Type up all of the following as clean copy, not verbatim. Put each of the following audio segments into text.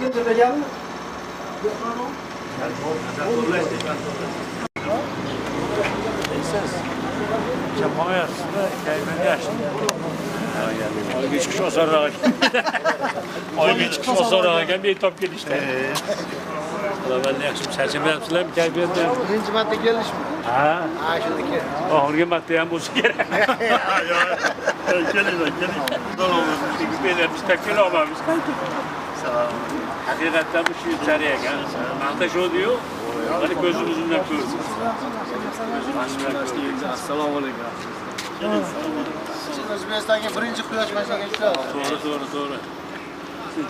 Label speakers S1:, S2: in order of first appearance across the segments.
S1: Bakın tepe geldi mi?
S2: Yapamıyoruz. Kaymen yaşlı. Ay üç kişi sonra ay üç kişi sonra bir top gelişti. Ben de yaşım seçimden sonra bir kayben de.
S1: Birinci madde gelmiş mi?
S2: Ha.
S1: Ha şuradaki.
S2: Ahırge maddeyen bu sigara. Gelin. Tamam. Biz tekil olmamış. Sağ hakikaten bu şey içeriye gel. Mahtaş o diyor. Hani gözümüzün önünden gördük.
S1: Assalamu alaikum. Özbekistan'da birinci quyosh başına geçtiler.
S2: Doğru.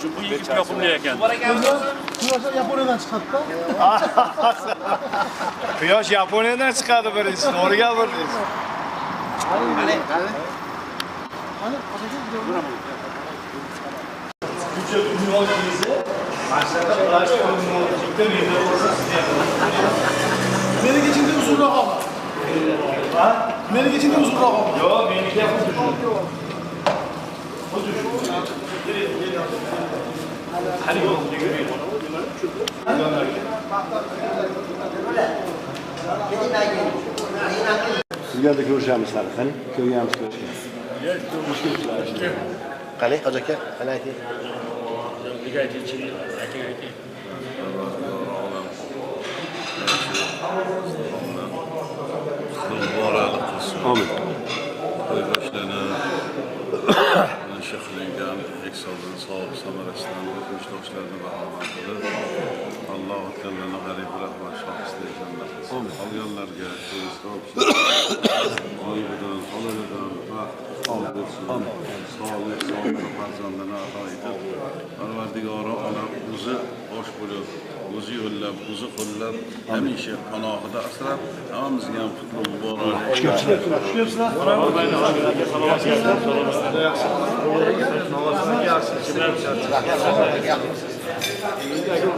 S2: Çünkü bu yıkıp yapılmayken.
S1: Quyoshlar Yaponiyadan çıkarttı da.
S3: Quyosh Yaponiyadan chiqadi birinchi, to'g'ri gapirdingiz. Shuncha dunyo kezi, maqsadda plastik qo'lmoqlikda menda bo'lsa sizga.
S1: Meniki ichinde uzunroq olma.
S3: Ha?
S1: Meniki ichinde uzunroq olma.
S3: Yo'q, meniki ham xuddi shu. Hali yo'q,
S4: Sizlarga ko'rishamiz hali, qani? Ko'rganmiz ko'rishgan. Qani, hoji aka, qani ayting. Amin.
S5: Şıklıgan, eksaldan sağlık samarasından geçmişlerine bakarlar. Allah kendilerine garip bırakma şahsiyet cennet. Alyanlarga ayıbıdan, alalıdan, sağlık olsun. Sağlık farzandına aittir. Parvardigara Olam o'zi bosh bo'lib, o'zi yo'llab, o'zi qo'llab, hamisha panohida asrab, hammamizga ham qutlug' muborak.
S1: Xushkepsizlar.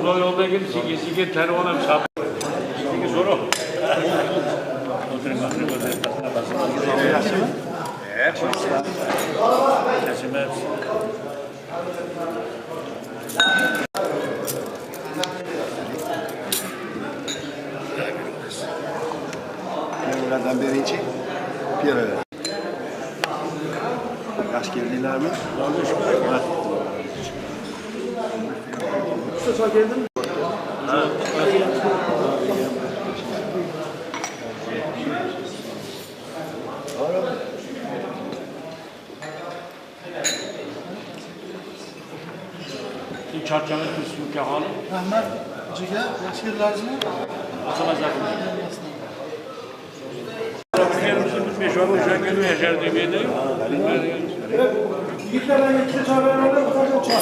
S2: Uzun yolda gidip sigir telefona bir şap. Sigir soru. Oturun.
S4: Ulardan birinchi Piyoda. Yaxshi keldinglarmi?
S1: Usta geldin mi?
S2: Çarçanın kısmı kahalı.
S1: Rahmat. Ciga, yaxshi keldinglarmi?
S2: Asama zakın. Biz beş var uçan günü yaşar demeydi.
S1: Yigitlardan ikkita choy beradi, o'rtacha choy.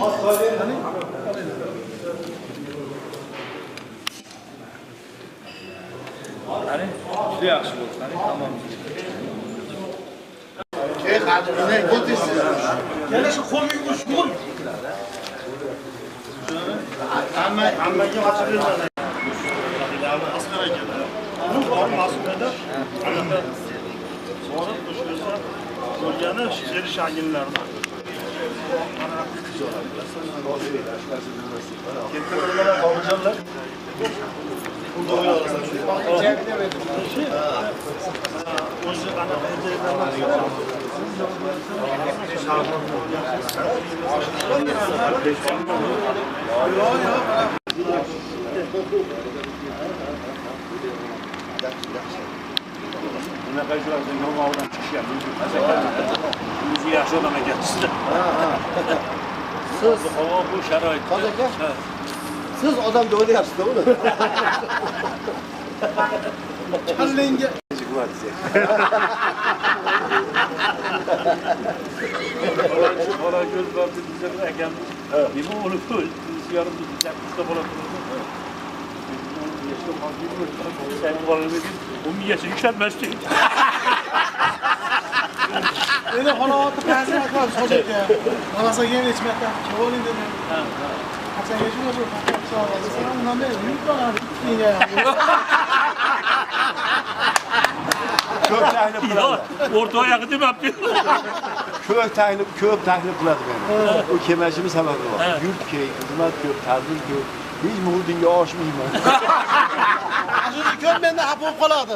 S1: Az choy ber, qani?
S3: Qani? Juda yaxshi bo'ldi. Qani, tamom.
S1: Keyin qadrini bo'ldingiz. Yana shu qo'lga urish yo'q. Hammaga ochib beradi. Asqar aka. Bu bor mas'ulada. Sonra qo'shilsa bo'lgani sheri shaginlarni. Kattalarga qolganlar. O'zi anaqa
S2: Bunaqa ishlardan yomg'irdan chiqishgan. O'zi yaxshi odam ekansiz.
S1: Siz
S2: havo bu sharoitda.
S1: Hoji aka. Siz odamni o'ylayapsiz-da uni. Kallenga
S2: Bola göz vardı bize ekemiz. Nima onu ko'l, yarım bizda bola turdi. Yaşlı hakim bo'ldi. Sen bolalarga 10 yaşa yükselmezdi.
S1: Endi holatni ta'zir qilamiz Hoji aka. Onasiga yem ichmakdan kevoling dedi. Qachonga shu so'radi. Undan beri yutib oladi.
S4: Ko'p taklif qiladi.
S2: O'rta oyog'i demabdi.
S4: Ko'p taklif qiladi meni. U kelmashimiz sababi bor. Yurt kerak, xizmat ko'p, ta'til ko'p. Hech muhurdinga oshmayman.
S1: Shuning ko'p menda xafa bo'lib qoladi.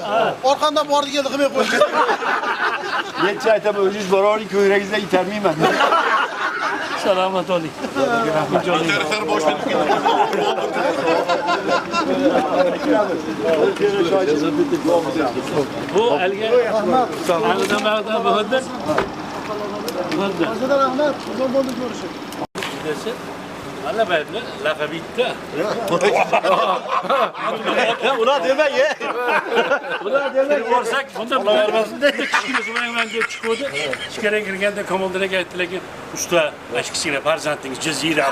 S1: Orqamdan bordi keldi qilmay qo'ydi.
S4: Necha aytaman, o'zingiz boravering, ko'kragingizdan itarmayman.
S2: Salomat bo'ling. Bu alga anidan bo'ldi.
S1: Hojidan rahmat, uzun bo'ldi ko'rishib.
S2: Desa, mana baytni laqabi bitta.
S4: Ular demang, Ular demang.
S2: Borsak, bunda bilavermasda kichkina so'rayman deb chiqdi. Ichkariga kirganda komandirga aytdilarki, usta, kichkina farzandingiz jazira.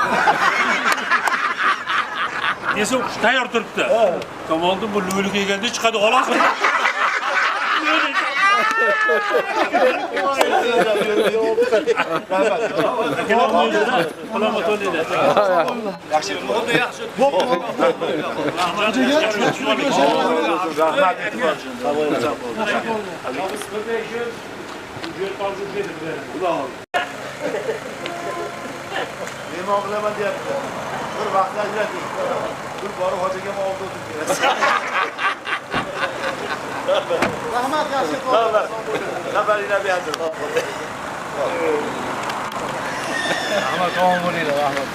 S2: Desa, tayyor turibdi. Komandir bu lo'li kelganda chiqadi, xolos.
S4: Nima qilaman deyapti. Bir vaqt ajrating. Bir borib hojiga oldi o'tib kelasiz.
S1: Rahmat, yaxshi
S4: Xabaringlar berdim.
S3: Rahmat, omon bo'linglar, rahmat.